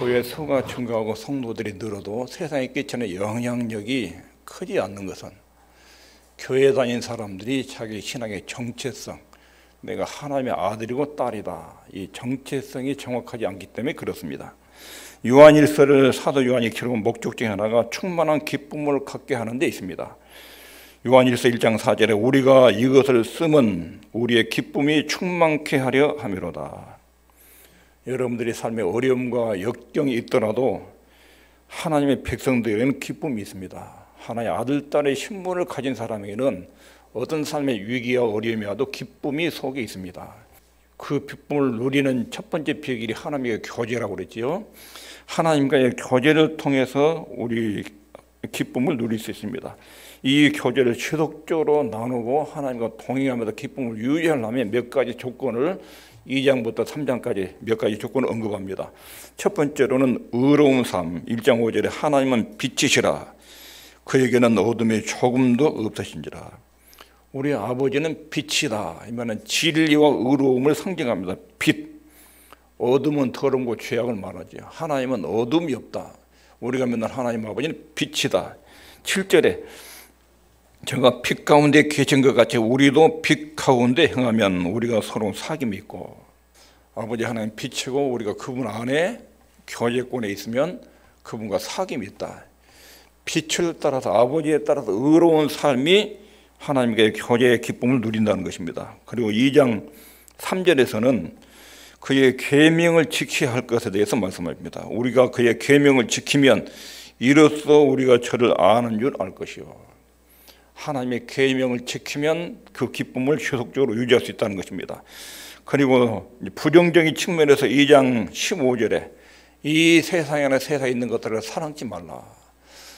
교회 수가 증가하고 성도들이 늘어도 세상에 끼치는 영향력이 크지 않는 것은 교회 다닌 사람들이 자기 신앙의 정체성, 내가 하나님의 아들이고 딸이다, 이 정체성이 정확하지 않기 때문에 그렇습니다. 요한일서를 사도 요한이 기록한 목적 중에 하나가 충만한 기쁨을 갖게 하는 데 있습니다. 요한일서 1장 4절에 우리가 이것을 쓰면 우리의 기쁨이 충만케 하려 함이로다. 여러분들이 삶에 어려움과 역경이 있더라도 하나님의 백성들에게는 기쁨이 있습니다. 하나님의 아들, 딸의 신분을 가진 사람에게는 어떤 삶의 위기와 어려움이 와도 기쁨이 속에 있습니다. 그 기쁨을 누리는 첫 번째 비결이 하나님의 교제라고 그랬지요. 하나님과의 교제를 통해서 우리 기쁨을 누릴 수 있습니다. 이 교제를 지속적으로 나누고 하나님과 동행하면서 기쁨을 유지하려면 몇 가지 조건을 2장부터 3장까지 몇 가지 조건을 언급합니다. 첫 번째로는 의로운 삶, 1장 5절에 하나님은 빛이시라 그에게는 어둠이 조금도 없으신지라. 우리 아버지는 빛이다. 이면은 진리와 의로움을 상징합니다. 빛, 어둠은 더러움과 죄악을 말하죠. 하나님은 어둠이 없다. 우리가 맨날 하나님 아버지는 빛이다. 7절에 저가 빛 가운데 계신 것 같이 우리도 빛 가운데 행하면 우리가 서로 사귐이 있고, 아버지 하나님 빛이고 우리가 그분 안에 교제권에 있으면 그분과 사귐이 있다. 빛을 따라서 아버지에 따라서 의로운 삶이 하나님과의 교제의 기쁨을 누린다는 것입니다. 그리고 2장 3절에서는 그의 계명을 지켜야 할 것에 대해서 말씀합니다. 우리가 그의 계명을 지키면 이로써 우리가 저를 아는 줄 알 것이요. 하나님의 계명을 지키면 그 기쁨을 지속적으로 유지할 수 있다는 것입니다. 그리고 부정적인 측면에서 2장 15절에 이 세상에 있는 것들을 사랑지 말라.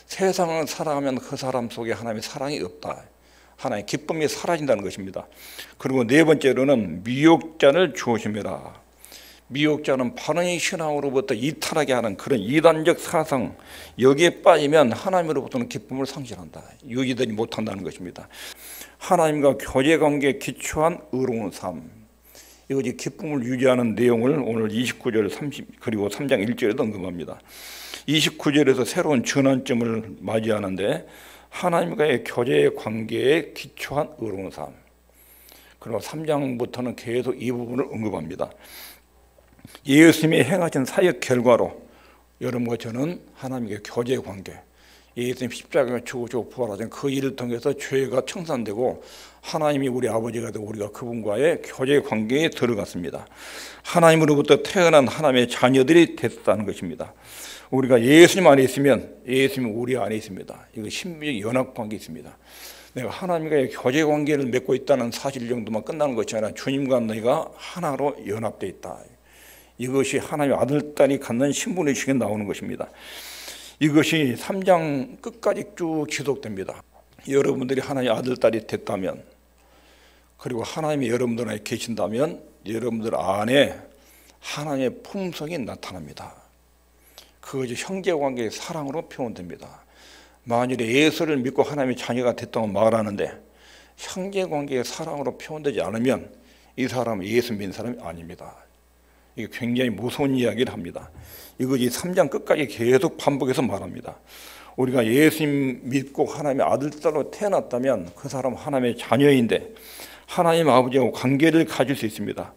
세상을 사랑하면 그 사람 속에 하나님의 사랑이 없다. 하나님의 기쁨이 사라진다는 것입니다. 그리고 네 번째로는 미혹자를 조심해라. 미혹자는 바른 신앙으로부터 이탈하게 하는 그런 이단적 사상, 여기에 빠지면 하나님으로부터는 기쁨을 상실한다. 유지되지 못한다는 것입니다. 하나님과 교제관계에 기초한 의로운 삶, 이것이 기쁨을 유지하는 내용을 오늘 29절 30 그리고 3장 1절에도 언급합니다. 29절에서 새로운 전환점을 맞이하는데 하나님과의 교제의 관계에 기초한 의로운 삶, 그리고 3장부터는 계속 이 부분을 언급합니다. 예수님이 행하신 사역 결과로 여러분과 저는 하나님과의 교제의 관계, 예수님 십자가가 죽으시고 부활하신 그 일을 통해서 죄가 청산되고 하나님이 우리 아버지가 되고 우리가 그분과의 교제의 관계에 들어갔습니다. 하나님으로부터 태어난 하나님의 자녀들이 됐다는 것입니다. 우리가 예수님 안에 있으면 예수님은 우리 안에 있습니다. 이거 신비적 연합관계 있습니다. 내가 하나님과의 교제관계를 맺고 있다는 사실 정도만 끝나는 것이 아니라 주님과 너희가 하나로 연합되어 있다. 이것이 하나님의 아들, 딸이 갖는 신분의식에 나오는 것입니다. 이것이 3장 끝까지 쭉 지속됩니다. 여러분들이 하나님의 아들, 딸이 됐다면, 그리고 하나님이 여러분들 안에 계신다면 여러분들 안에 하나님의 품성이 나타납니다. 그것이 형제관계의 사랑으로 표현됩니다. 만일에 예수를 믿고 하나님의 자녀가 됐다고 말하는데 형제관계의 사랑으로 표현되지 않으면 이 사람은 예수 믿는 사람이 아닙니다. 이게 굉장히 무서운 이야기를 합니다. 이것이 3장 끝까지 계속 반복해서 말합니다. 우리가 예수님 믿고 하나님의 아들, 딸로 태어났다면 그 사람은 하나님의 자녀인데 하나님 아버지하고 관계를 가질 수 있습니다.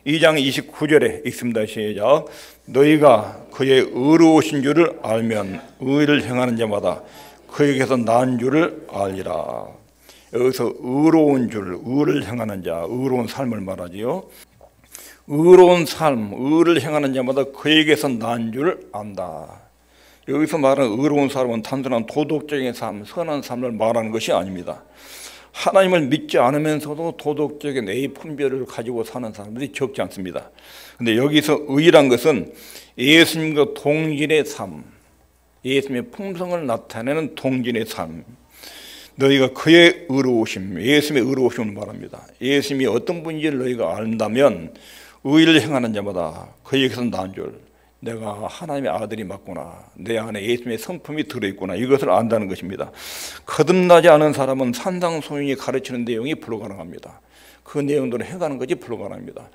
2장 29절에 읽습니다. 시작. 너희가 그의 의로우신 줄을 알면 의를 행하는 자마다 그에게서 난 줄을 알리라. 여기서 의로운 줄, 의를 행하는 자, 의로운 삶을 말하지요. 의로운 삶, 의를 행하는 자마다 그에게서 난 줄을 안다. 여기서 말하는 의로운 삶은 단순한 도덕적인 삶, 선한 삶을 말하는 것이 아닙니다. 하나님을 믿지 않으면서도 도덕적인 A 분별을 가지고 사는 사람들이 적지 않습니다. 그런데 여기서 의란 것은 예수님과 동질의 삶, 예수님의 품성을 나타내는 동질의 삶, 너희가 그의 의로우심, 예수님의 의로우심을 말합니다. 예수님이 어떤 분인지를 너희가 안다면 의를 행하는 자마다 그에게서 난 줄, 내가 하나님의 아들이 맞구나, 내 안에 예수님의 성품이 들어있구나, 이것을 안다는 것입니다. 거듭나지 않은 사람은 산상수훈이 가르치는 내용이 불가능합니다. 그 내용들을 해가는 것이 불가능합니다.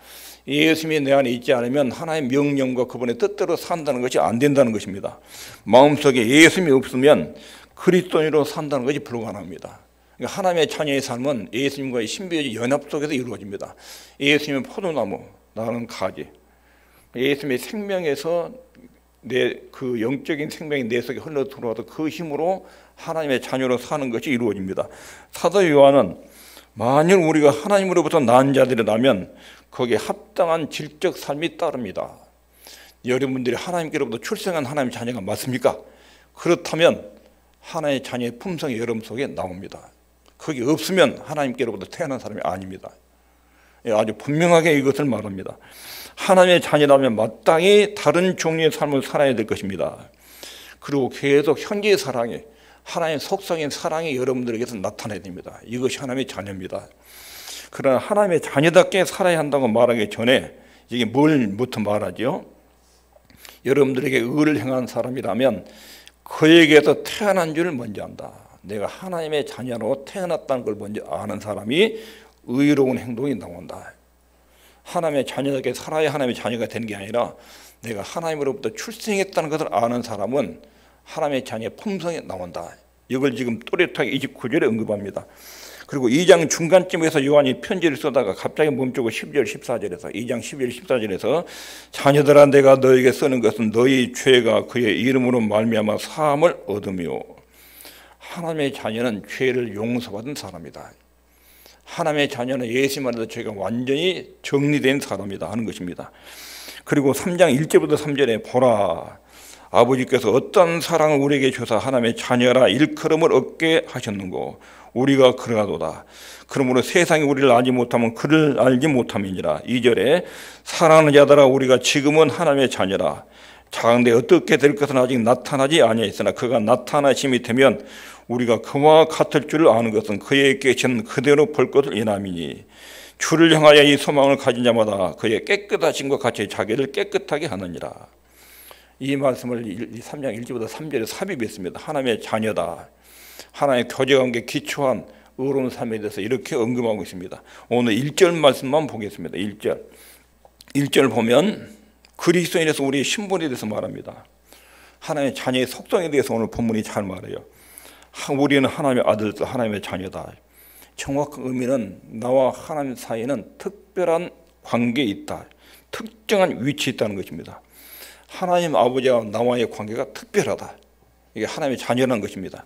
예수님이 내 안에 있지 않으면 하나님의 명령과 그분의 뜻대로 산다는 것이 안 된다는 것입니다. 마음속에 예수님이 없으면 그리스도인으로 산다는 것이 불가능합니다. 그러니까 하나님의 자녀의 삶은 예수님과의 신비의 연합 속에서 이루어집니다. 예수님은 포도나무, 나는 가지. 예수님의 생명에서 내 그 영적인 생명이 내 속에 흘러 들어와서 그 힘으로 하나님의 자녀로 사는 것이 이루어집니다. 사도 요한은 만일 우리가 하나님으로부터 난 자들이라면 거기에 합당한 질적 삶이 따릅니다. 여러분들이 하나님께로부터 출생한 하나님의 자녀가 맞습니까? 그렇다면 하나님의 자녀의 품성이 여러분 속에 나옵니다. 그게 없으면 하나님께로부터 태어난 사람이 아닙니다. 아주 분명하게 이것을 말합니다. 하나님의 자녀라면 마땅히 다른 종류의 삶을 살아야 될 것입니다. 그리고 계속 현재의 사랑이, 하나님의 속성인 사랑이 여러분들에게서 나타나야 됩니다. 이것이 하나님의 자녀입니다. 그러나 하나님의 자녀답게 살아야 한다고 말하기 전에 이게 뭘부터 말하죠? 여러분들에게 의를 행한 사람이라면 그에게서 태어난 줄 먼저 안다. 내가 하나님의 자녀로 태어났다는 걸 먼저 아는 사람이 의로운 행동이 나온다. 하나님의 자녀답게 살아야 하나님의 자녀가 되는 게 아니라 내가 하나님으로부터 출생했다는 것을 아는 사람은 하나님의 자녀의 품성이 나온다. 이걸 지금 또렷하게 29절에 언급합니다. 그리고 2장 중간쯤에서 요한이 편지를 쓰다가 갑자기 멈추고 10절 14절에서 2장 10절 14절에서 자녀들아 내가 너에게 쓰는 것은 너희 죄가 그의 이름으로 말미암아 사함을 얻으며. 하나님의 자녀는 죄를 용서받은 사람이다. 하나님의 자녀는 예수님 안에서 죄가 완전히 정리된 사람이다 하는 것입니다. 그리고 3장 1절부터 3절에 보라 아버지께서 어떤 사랑을 우리에게 주사 하나님의 자녀라 일컬음을 얻게 하셨는고 우리가 그러하도다. 그러므로 세상이 우리를 알지 못하면 그를 알지 못함이니라. 2절에 사랑하는 자들아 우리가 지금은 하나님의 자녀라. 장래 어떻게 될 것은 아직 나타나지 아니하였으나 그가 나타나심이 되면 우리가 그와 같을 줄을 아는 것은 그의 계신 그대로 볼 것을 인함이니 주를 향하여 이 소망을 가진 자마다 그의 깨끗하심과 같이 자기를 깨끗하게 하느니라. 이 말씀을 3장 1절부터 3절에 삽입했습니다. 하나님의 자녀다. 하나님의 교제관계에 기초한 의로운 삶에 대해서 이렇게 언급하고 있습니다. 오늘 1절 말씀만 보겠습니다. 1절 보면 그리스도인에서 우리의 신분에 대해서 말합니다. 하나님의 자녀의 속성에 대해서 오늘 본문이 잘 말해요. 우리는 하나님의 아들, 하나님의 자녀다. 정확한 의미는 나와 하나님 사이에는 특별한 관계에 있다. 특정한 위치에 있다는 것입니다. 하나님 아버지와 나와의 관계가 특별하다. 이게 하나님의 자녀라는 것입니다.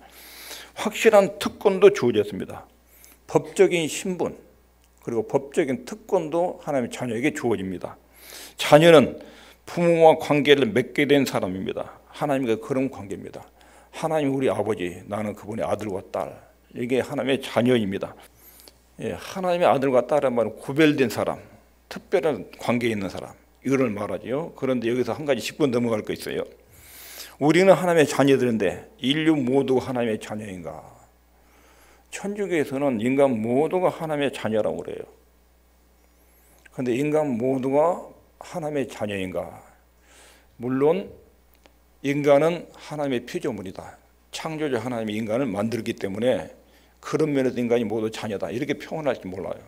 확실한 특권도 주어졌습니다. 법적인 신분 그리고 법적인 특권도 하나님의 자녀에게 주어집니다. 자녀는 부모와 관계를 맺게 된 사람입니다. 하나님과 그런 관계입니다. 하나님 우리 아버지, 나는 그분의 아들과 딸. 이게 하나님의 자녀입니다. 하나님의 아들과 딸은 말은 구별된 사람, 특별한 관계에 있는 사람, 이걸 말하죠. 그런데 여기서 한 가지 짚고 넘어갈 거 있어요. 우리는 하나님의 자녀들인데 인류 모두가 하나님의 자녀인가? 천주교에서는 인간 모두가 하나님의 자녀라고 그래요. 그런데 인간 모두가 하나님의 자녀인가? 물론 인간은 하나님의 피조물이다. 창조주 하나님이 인간을 만들기 때문에 그런 면에서 인간이 모두 자녀다. 이렇게 표현할지 몰라요.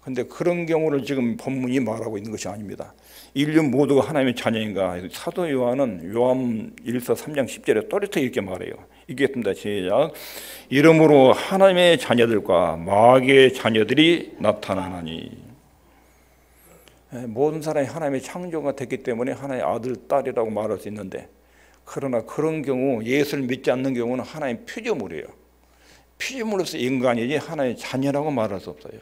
그런데 그런 경우를 지금 본문이 말하고 있는 것이 아닙니다. 인류 모두가 하나님의 자녀인가? 사도 요한은 요한 1서 3장 10절에 또렷하게 이렇게 말해요. 읽겠습니다. 시작. 이러므로 하나님의 자녀들과 마귀의 자녀들이 나타나나니. 모든 사람이 하나님의 창조가 됐기 때문에 하나님의 아들, 딸이라고 말할 수 있는데 그러나 그런 경우 예수를 믿지 않는 경우는 하나님의 피조물이에요. 피조물로서 인간이지 하나님의 자녀라고 말할 수 없어요.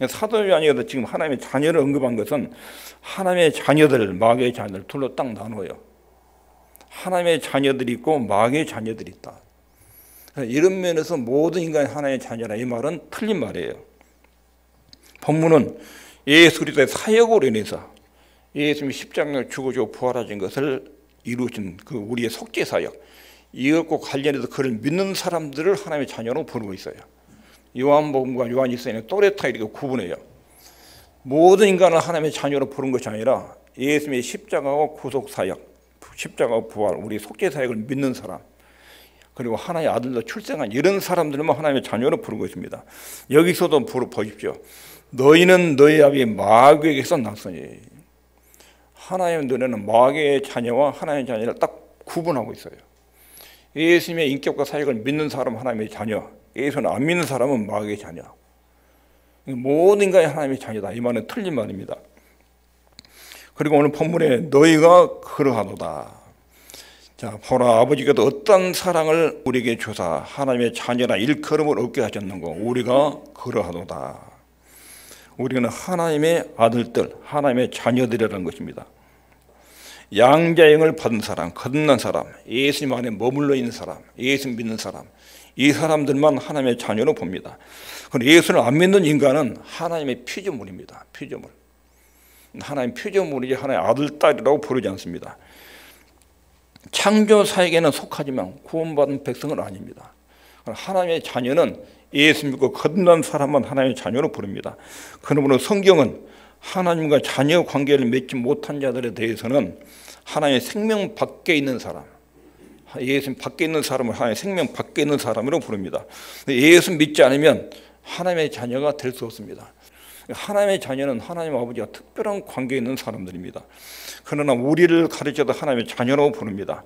사도 요한이 지금 하나님의 자녀를 언급한 것은 하나님의 자녀들, 마귀의 자녀들 둘로 딱 나눠요. 하나님의 자녀들이 있고 마귀의 자녀들이 있다. 이런 면에서 모든 인간이 하나님의 자녀라 이 말은 틀린 말이에요. 본문은 예수 그리스도의 사역으로 인해서 예수님이 십자가에 죽어주고 부활하신 것을 이루신 그 우리의 속죄 사역, 이것과 관련해서 그를 믿는 사람들을 하나님의 자녀로 부르고 있어요. 요한복음과 요한일서에는 또렷하게 이렇게 구분해요. 모든 인간을 하나님의 자녀로 부른 것이 아니라 예수님의 십자가와 구속 사역, 십자가와 부활, 우리 속죄 사역을 믿는 사람, 그리고 하나님의 아들로 출생한 이런 사람들만 하나님의 자녀로 부른 것입니다. 여기서도 보십시오. 너희는 너희 아비 마귀에게서 났으니. 하나님의 눈에는 마귀의 자녀와 하나님의 자녀를 딱 구분하고 있어요. 예수님의 인격과 사역을 믿는 사람은 하나님의 자녀, 예수는 안 믿는 사람은 마귀의 자녀. 모든 인간이 하나님의 자녀다. 이 말은 틀린 말입니다. 그리고 오늘 본문에 너희가 그러하도다. 자, 보라, 아버지께서 어떤 사랑을 우리에게 주사 하나님의 자녀라 일컬음을 얻게 하셨는고 우리가 그러하도다. 우리는 하나님의 아들들, 하나님의 자녀들이라는 것입니다. 양자형을 받은 사람, 거듭난 사람, 예수님 안에 머물러 있는 사람, 예수 믿는 사람, 이 사람들만 하나님의 자녀로 봅니다. 그런데 예수를 안 믿는 인간은 하나님의 피조물입니다. 피조물. 하나님 피조물이지 하나님의 아들, 딸이라고 부르지 않습니다. 창조사에게는 속하지만 구원받은 백성은 아닙니다. 하나님의 자녀는 예수 믿고 거듭난 사람만 하나님의 자녀로 부릅니다. 그러므로 성경은 하나님과 자녀 관계를 맺지 못한 자들에 대해서는 하나님의 생명 밖에 있는 사람, 예수 밖에 있는 사람을 하나님의 생명 밖에 있는 사람으로 부릅니다. 예수 믿지 않으면 하나님의 자녀가 될 수 없습니다. 하나님의 자녀는 하나님 아버지와 특별한 관계에 있는 사람들입니다. 그러나 우리를 가르쳐도 하나님의 자녀라고 부릅니다.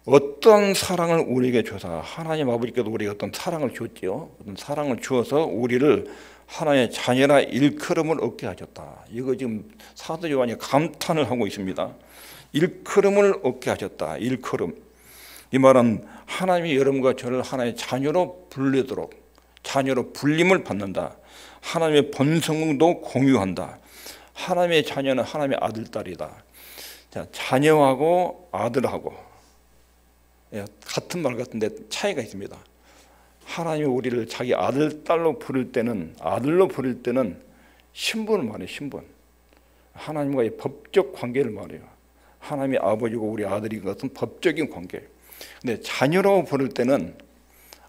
어떤 사랑을 우리에게 줘서 하나님 아버지께도 우리에게 어떤 사랑을 줬지요. 어떤 사랑을 주어서 우리를 하나님의 자녀라 일컬음을 얻게 하셨다. 이거 지금 사도 요한이 감탄을 하고 있습니다. 일컬음을 얻게 하셨다. 일컬음. 이 말은 하나님이 여러분과 저를 하나님의 자녀로 불리도록, 자녀로 불림을 받는다. 하나님의 본성도 공유한다. 하나님의 자녀는 하나님의 아들, 딸이다. 자, 자녀하고 아들하고 같은 말 같은데 차이가 있습니다. 하나님이 우리를 자기 아들, 딸로 부를 때는, 아들로 부를 때는 신분을 말해요. 신분. 하나님과의 법적 관계를 말해요. 하나님이 아버지고 우리 아들인 것은 법적인 관계. 근데 자녀라고 부를 때는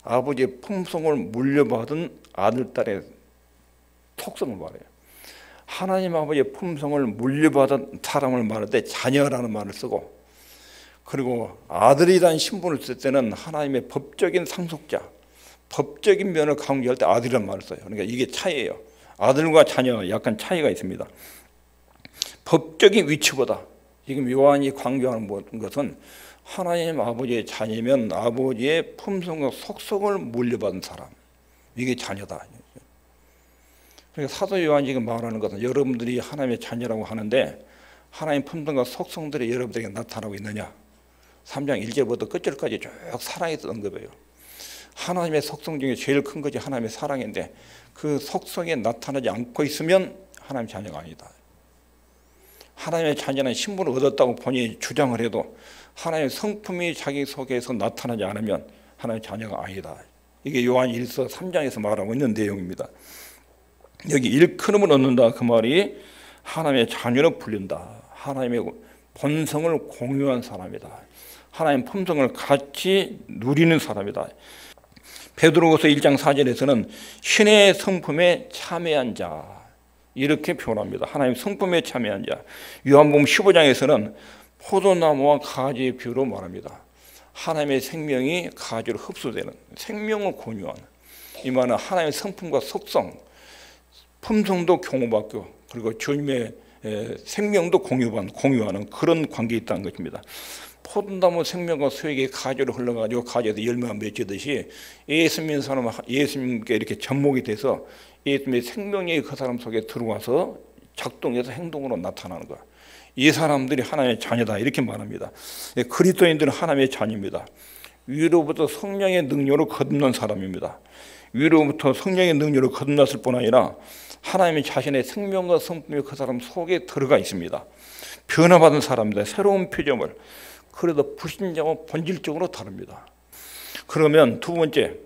아버지의 품성을 물려받은 아들, 딸의 속성을 말해요. 하나님 아버지의 품성을 물려받은 사람을 말할 때 자녀라는 말을 쓰고, 그리고 아들이라는 신분을 쓸 때는 하나님의 법적인 상속자, 법적인 면을 강조할 때 아들이라는 말을 써요. 그러니까 이게 차이예요. 아들과 자녀 약간 차이가 있습니다. 법적인 위치보다 지금 요한이 강조하는 것은 하나님 아버지의 자녀면 아버지의 품성과 속성을 물려받은 사람, 이게 자녀다. 그러니까 사도 요한이 지금 말하는 것은 여러분들이 하나님의 자녀라고 하는데 하나님 품성과 속성들이 여러분들에게 나타나고 있느냐. 3장 1절부터 끝절까지 쭉 사랑이 언급해요. 하나님의 속성 중에 제일 큰 것이 하나님의 사랑인데 그 속성에 나타나지 않고 있으면 하나님의 자녀가 아니다. 하나님의 자녀는 신분을 얻었다고 본인이 주장을 해도 하나님의 성품이 자기 속에서 나타나지 않으면 하나님의 자녀가 아니다. 이게 요한 1서 3장에서 말하고 있는 내용입니다. 여기 일컬음을 얻는다 그 말이 하나님의 자녀로 불린다. 하나님의 본성을 공유한 사람이다. 하나님 품성을 같이 누리는 사람이다. 베드로후서 1장 4절에서는 신의 성품에 참여한 자 이렇게 표현합니다. 하나님 성품에 참여한 자. 요한복음 15장에서는 포도나무와 가지의 비유로 말합니다. 하나님의 생명이 가지로 흡수되는 생명을 공유하는, 이 말은 하나님의 성품과 속성, 품성도 교무받고 그리고 주님의 생명도 공유하는 그런 관계에 있다는 것입니다. 포도나무 생명과 수액이 가지로 흘러가지고 가지에서 열매가 맺히듯이 예수 믿는 사람은 예수님께 이렇게 접목이 돼서 예수님의 생명이 그 사람 속에 들어와서 작동해서 행동으로 나타나는 거야. 이 사람들이 하나님의 자녀다 이렇게 말합니다. 그리스도인들은 하나님의 자녀입니다. 위로부터 성령의 능력으로 거듭난 사람입니다. 위로부터 성령의 능력으로 거듭났을 뿐 아니라 하나님의 자신의 생명과 성품이 그 사람 속에 들어가 있습니다. 변화받은 사람입니다. 새로운 피조물. 그래도 불신자와 본질적으로 다릅니다. 그러면 두 번째,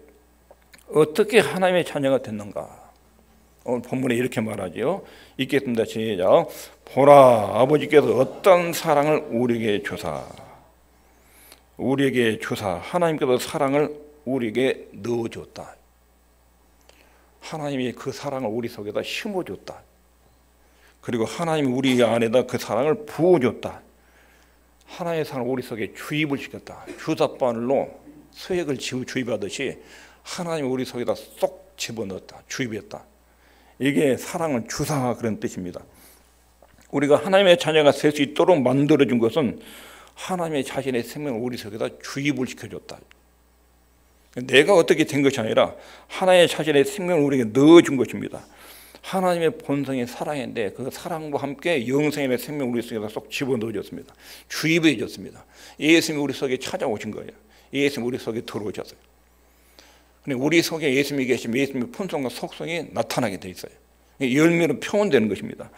어떻게 하나님의 자녀가 됐는가? 오늘 본문에 이렇게 말하지요. 읽겠습니다. 시작. 보라, 아버지께서 어떤 사랑을 우리에게 주사 하나님께서 사랑을 우리에게 넣어줬다. 하나님이 그 사랑을 우리 속에다 심어줬다. 그리고 하나님이 우리 안에다 그 사랑을 부어줬다. 하나님의 사랑을 우리 속에 주입을 시켰다. 주사바늘로 수액을 주입하듯이 하나님이 우리 속에다 쏙 집어넣었다. 주입했다. 이게 사랑은 주사 그런 뜻입니다. 우리가 하나님의 자녀가 될 수 있도록 만들어준 것은 하나님의 자신의 생명을 우리 속에다 주입을 시켜줬다. 내가 어떻게 된 것이 아니라 하나님의 자신의 생명을 우리에게 넣어준 것입니다. 하나님의 본성이 사랑인데 그 사랑과 함께 영생의 생명을 우리 속에다 쏙 집어넣어줬습니다. 주입해 줬습니다. 예수님이 우리 속에 찾아오신 거예요. 예수님이 우리 속에 들어오셨어요. 근데 우리 속에 예수님이 계시면 예수님의 품성과 속성이 나타나게 돼 있어요. 열매로 표현되는 것입니다.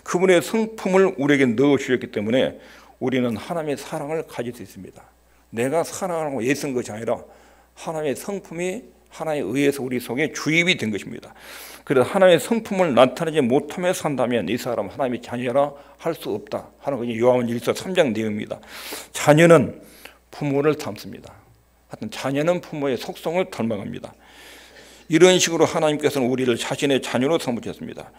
그분의 성품을 우리에게 넣어주셨기 때문에 우리는 하나님의 사랑을 가질 수 있습니다. 내가 사랑하고 애쓴 것이 아니라 하나님의 성품이 하나에 의해서 우리 속에 주입이 된 것입니다. 그래서 하나님의 성품을 나타내지 못하며 산다면 이 사람은 하나님의 자녀라 할 수 없다 하는 것이 요한복음 1서 3장 내용입니다. 자녀는 부모를 닮습니다. 하여튼 자녀는 부모의 속성을 닮아갑니다. 이런 식으로 하나님께서는 우리를 자신의 자녀로 삼으셨습니다.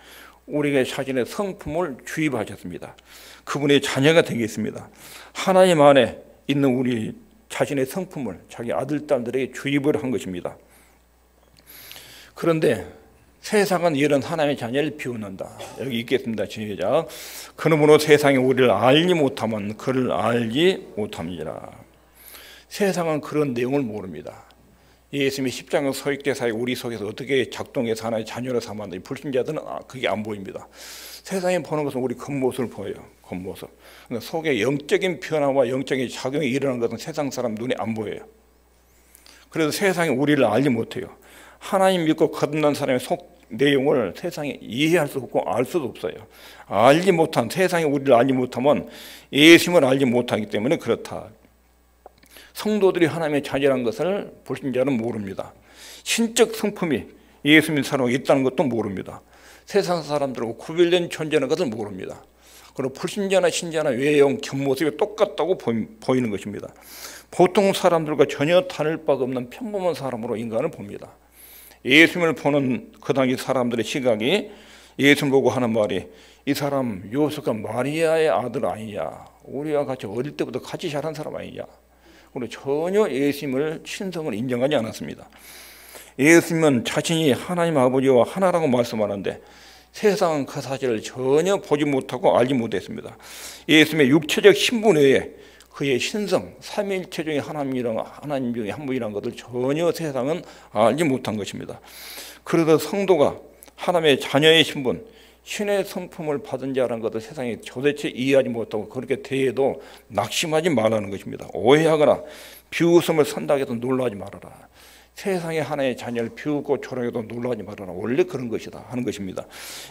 우리에게 자신의 성품을 주입하셨습니다. 그분의 자녀가 되겠습니다. 하나님 안에 있는 우리 자신의 성품을 자기 아들, 딸들에게 주입을 한 것입니다. 그런데 세상은 이런 하나님의 자녀를 비웃는다. 여기 있겠습니다. 시작. 그러므로 세상이 우리를 알지 못하면 그를 알지 못함이라. 세상은 그런 내용을 모릅니다. 예수님이 십자가 서익대사에 우리 속에서 어떻게 작동해서 하나의 자녀로 삼았는지 불신자들은 그게 안 보입니다. 세상에 보는 것은 우리 겉모습을 보여요. 겉모습. 그러니까 속에 영적인 변화와 영적인 작용이 일어나는 것은 세상 사람 눈에 안 보여요. 그래서 세상이 우리를 알지 못해요. 하나님 믿고 거듭난 사람의 속 내용을 세상이 이해할 수 없고 알 수도 없어요. 알지 못한, 세상이 우리를 알지 못하면 예수님을 알지 못하기 때문에 그렇다. 성도들이 하나님의 자녀라는 것을 불신자는 모릅니다. 신적 성품이 예수님 사랑에 있다는 것도 모릅니다. 세상 사람들하고 구별된 존재라는 것을 모릅니다. 그리고 불신자나 신자나 외형, 겉모습이 똑같다고 보이는 것입니다. 보통 사람들과 전혀 다를 바가 없는 평범한 사람으로 인간을 봅니다. 예수님을 보는 그 당시 사람들의 시각이 예수님을 보고 하는 말이 이 사람 요셉과 마리아의 아들 아니냐, 우리와 같이 어릴 때부터 같이 자란 사람 아니냐. 그리고 전혀 예수님을 신성을 인정하지 않았습니다. 예수님은 자신이 하나님 아버지와 하나라고 말씀하는데 세상은 그 사실을 전혀 보지 못하고 알지 못했습니다. 예수님의 육체적 신분 외에 그의 신성, 삼위일체 중에 하나님 중에 한 분이라는 것을 전혀 세상은 알지 못한 것입니다. 그래서 성도가 하나님의 자녀의 신분, 신의 성품을 받은 자라는 것을 세상에 도대체 이해하지 못하고 그렇게 대해도 낙심하지 말라는 것입니다. 오해하거나 비웃음을 산다고 해도 놀라지 말아라. 세상에 하나의 자녀를 비웃고 조롱해도 놀라지 말아라. 원래 그런 것이다 하는 것입니다.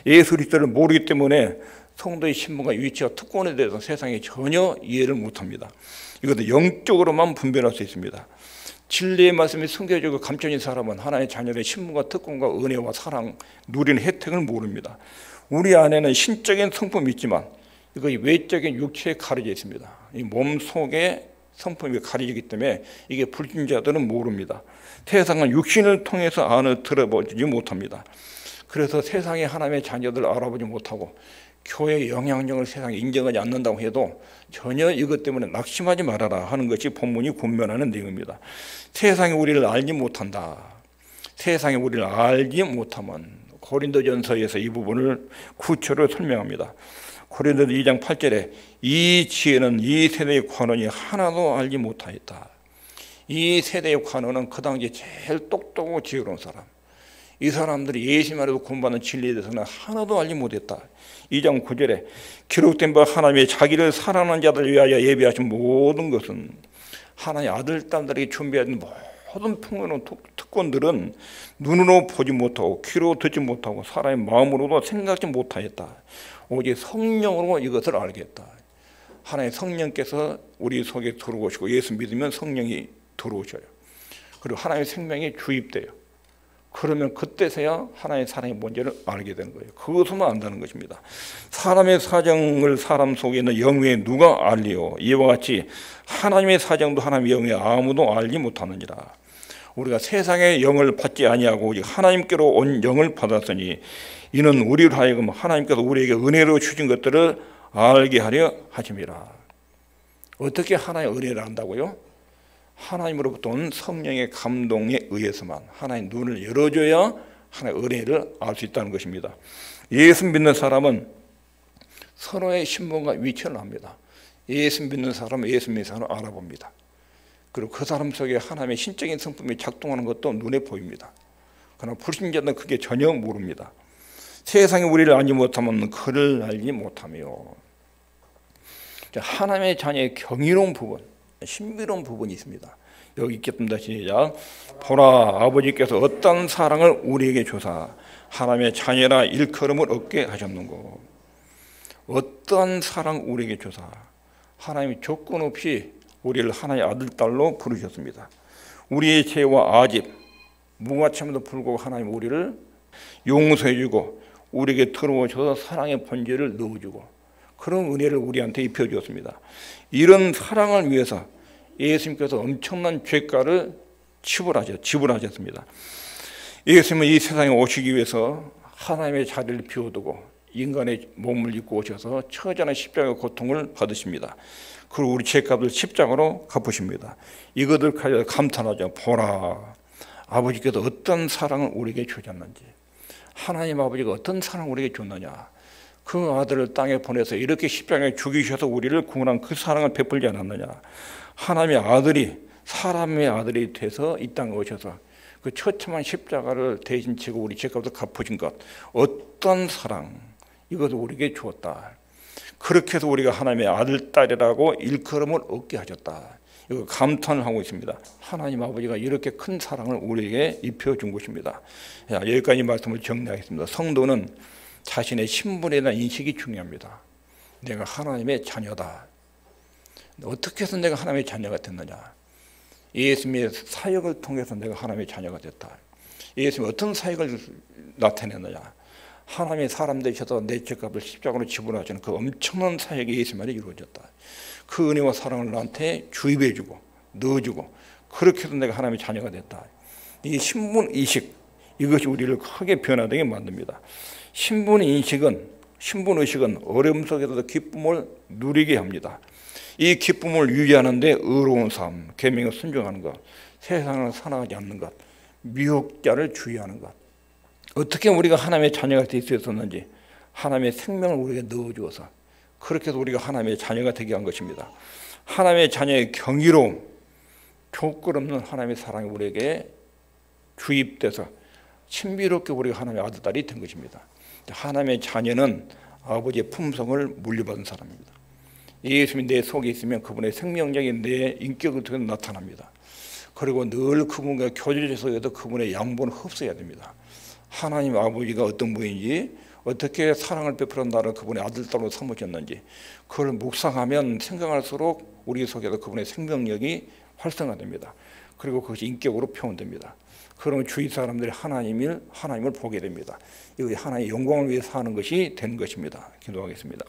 예수 그리스도를 모르기 때문에 성도의 신분과 위치와 특권에 대해서 세상에 전혀 이해를 못합니다. 이것도 영적으로만 분별할 수 있습니다. 진리의 말씀이 숨겨지고 감춰진 사람은 하나의 자녀의 신분과 특권과 은혜와 사랑, 누리는 혜택을 모릅니다. 우리 안에는 신적인 성품이 있지만 이거 외적인 육체에 가려져 있습니다. 이 몸 속에 성품이 가려지기 때문에 이게 불신자들은 모릅니다. 세상은 육신을 통해서 안을 들어보지 못합니다. 그래서 세상의 하나님의 자녀들을 알아보지 못하고 교회의 영향력을 세상에 인정하지 않는다고 해도 전혀 이것 때문에 낙심하지 말아라 하는 것이 본문이 권면하는 내용입니다. 세상이 우리를 알지 못한다. 세상이 우리를 알지 못하면 고린도전서에서 이 부분을 구체로 설명합니다. 고린도서 2장 8절에 이 지혜는 이 세대의 관원이 하나도 알지 못하였다. 이 세대의 관원은 그 당시 제일 똑똑하고 지혜로운 사람. 이 사람들이 예수님 안에서 공부하는 진리에 대해서는 하나도 알지 못했다. 2장 9절에 기록된 바 하나님의 자기를 사랑하는 자들 위하여 예비하신 모든 것은 하나님의 아들, 딸들에게 준비한 모든 풍요로운 특권들은 눈으로 보지 못하고 귀로 듣지 못하고 사람의 마음으로도 생각지 못하였다. 오직 성령으로 이것을 알겠다. 하나님의 성령께서 우리 속에 들어오시고 예수 믿으면 성령이 들어오셔요. 그리고 하나님의 생명이 주입돼요. 그러면 그때서야 하나님의 사랑이 뭔지를 알게 되는 거예요. 그것만 안다는 것입니다. 사람의 사정을 사람 속에 있는 영외에 누가 알리요? 이와 같이 하나님의 사정도 하나님의 영외에 아무도 알지 못하느니라. 우리가 세상의 영을 받지 아니하고 오직 하나님께로 온 영을 받았으니 이는 우리를 하여금 하나님께서 우리에게 은혜로 주신 것들을 알게 하려 하심이라. 어떻게 하나님의 은혜를 안다고요? 하나님으로부터 온 성령의 감동에 의해서만. 하나님 눈을 열어줘야 하나의 은혜를 알 수 있다는 것입니다. 예수 믿는 사람은 서로의 신분과 위치를 압니다. 예수 믿는 사람은 예수 믿는 사람을 알아봅니다. 그리고 그 사람 속에 하나님의 신적인 성품이 작동하는 것도 눈에 보입니다. 그러나 불신자는 그게 전혀 모릅니다. 세상이 우리를 알지 못하면 그를 알지 못하며. 하나님의 자녀의 경이로운 부분, 신비로운 부분이 있습니다. 여기 있겠습니다. 시작. 보라, 아버지께서 어떤 사랑을 우리에게 주사 하나님의 자녀라 일컬음을 얻게 하셨는고. 어떤 사랑 우리에게 주사 하나님이 조건 없이 우리를 하나님의 아들, 딸로 부르셨습니다. 우리의 죄와 아집, 무가참에도 불구하고 하나님 우리를 용서해주고 우리에게 들어오셔서 사랑의 번제를 넣어주고 그런 은혜를 우리한테 입혀주었습니다. 이런 사랑을 위해서 예수님께서 엄청난 죄가를 지불하셨습니다. 예수님은 이 세상에 오시기 위해서 하나님의 자리를 비워두고 인간의 몸을 입고 오셔서 처절한 십자가의 고통을 받으십니다. 그리고 우리 죄값을 십자가로 갚으십니다. 이것을 가지고 감탄하죠. 보라, 아버지께서 어떤 사랑을 우리에게 주셨는지. 하나님 아버지가 어떤 사랑을 우리에게 줬느냐. 그 아들을 땅에 보내서 이렇게 십자가에 죽이셔서 우리를 구원한 그 사랑을 베풀지 않았느냐. 하나님의 아들이 사람의 아들이 돼서 이 땅에 오셔서 그 처참한 십자가를 대신 지고 우리 죄값을 갚으신 것, 어떤 사랑, 이것을 우리에게 주었다. 그렇게 해서 우리가 하나님의 아들, 딸이라고 일컬음을 얻게 하셨다. 이거 감탄을 하고 있습니다. 하나님 아버지가 이렇게 큰 사랑을 우리에게 입혀준 것입니다. 여기까지 말씀을 정리하겠습니다. 성도는 자신의 신분에 대한 인식이 중요합니다. 내가 하나님의 자녀다. 어떻게 해서 내가 하나님의 자녀가 됐느냐. 예수님의 사역을 통해서 내가 하나님의 자녀가 됐다. 예수님이 어떤 사역을 나타냈느냐. 하나님의 사람 되셔서 내 죄값을 십자가로 지불하시는 그 엄청난 사역이 예수님 안에 이루어졌다. 그 은혜와 사랑을 나한테 주입해주고 넣어주고 그렇게 해서 내가 하나님의 자녀가 됐다. 이 신분의식, 이것이 우리를 크게 변화되게 만듭니다. 신분의식은 어려움 속에서도 기쁨을 누리게 합니다. 이 기쁨을 유지하는데 의로운 삶, 계명에 순종하는 것, 세상을 살아가지 않는 것, 미혹자를 주의하는 것. 어떻게 우리가 하나님의 자녀가 될 수 있었는지 하나님의 생명을 우리에게 넣어주어서 그렇게 해서 우리가 하나님의 자녀가 되게 한 것입니다. 하나님의 자녀의 경이로움, 조건 없는 하나님의 사랑이 우리에게 주입돼서 신비롭게 우리가 하나님의 아들, 딸이 된 것입니다. 하나님의 자녀는 아버지의 품성을 물려받은 사람입니다. 예수님이 내 속에 있으면 그분의 생명력이 내 인격을 통해 나타납니다. 그리고 늘 그분과 교제에서 그분의 양분을 흡수해야 됩니다. 하나님 아버지가 어떤 분인지, 어떻게 사랑을 베풀어 나를 그분의 아들, 딸로 삼으셨는지 그걸 묵상하면 생각할수록 우리 속에서 그분의 생명력이 활성화됩니다. 그리고 그것이 인격으로 표현됩니다. 그러면 주위 사람들이 하나님을 보게 됩니다. 이거 하나님의 영광을 위해 사는 것이 되는 것입니다. 기도하겠습니다.